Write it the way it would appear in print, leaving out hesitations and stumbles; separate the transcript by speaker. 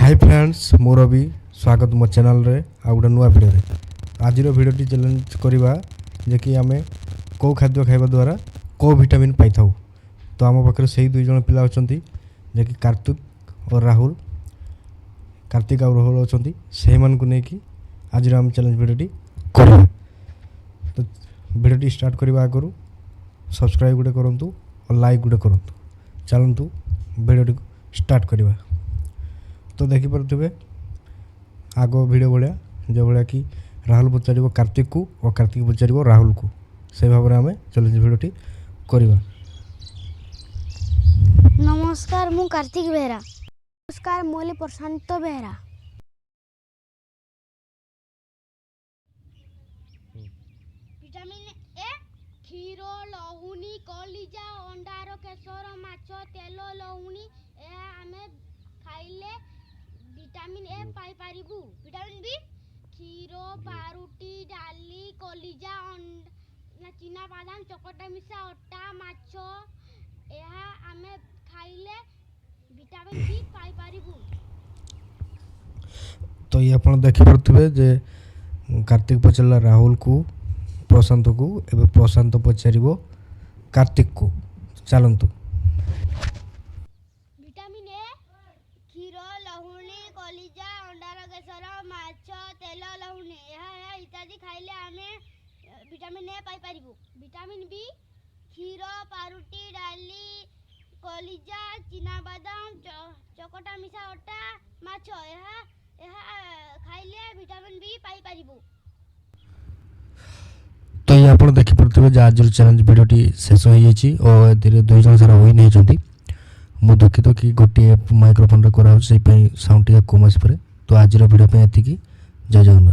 Speaker 1: Hi friends मोर भी स्वागत मो चैनल रे आ गोटे नुआ भिडियो रे आज भिडियोटी चैलेंज करवा जे कि आमे को खाद्य खाइबा द्वारा को विटामिन पाई थाउ। तो आम पाखे से दुई जन पिला अछंती जे कि कार्तिक और राहुल अच्छा से मन को लेकिन आज आम चैलेंज भिडियोटी करवा। तो भिडियोटी स्टार्ट करने आगु सब्सक्राइब गोटे करूँ और लाइक गोटे करूँ। चलतु भिडियोटी स्टार्ट करवा। तो देखिपे आग भिडियो भाया जो भाया कि राहुल पचार कार्तिक को और कार्तिक पचार राहुल को से भाव में आम चैलेंज भिडियोटी करवा।
Speaker 2: नमस्कार मु कार्तिक बेहरा। नमस्कार मोले प्रशांत बेहरा। विटामिन ए क्षीर लहुणी कलिजा अंडार केशर माछ तेल लहुणी आमे खाइले विटामिन ए पाई पारिबु। विटामिन बी क्षीर पारुटी डाली कलिजा चीना बादाम चकटा मिसा अटा माछ एहा आमे खाइले विटामिन बी पाई पारिबु।
Speaker 1: तो ये आप देखी पारे जे कार्तिक पचारा राहुल को प्रशांत को एवं प्रशांत पचार कार्तिक को। चलतु
Speaker 2: विटामिन ए क्षीर लहुणी कलिजा अंडार केशर माछ तेल लहुणी यह इत्यादि खाइले आमे विटामिन ए पाई पारिबु। विटामिन बी क्षीर पारुटी डाली कलिजा चीना बादाम चकटा मिसा अटा माछ यह खाइले विटामिन बी पाई पारिबु।
Speaker 1: तो ये आप देखिपे आज चैलेंज भिडियोटी शेष हो जाइए और दुई जन सारा विन होती। मु दुखित कि गोटे माइक्रोफोन कराऊँ साउंड टी कम आसपे। तो आज भिडियो ये जय जगन्नाथ।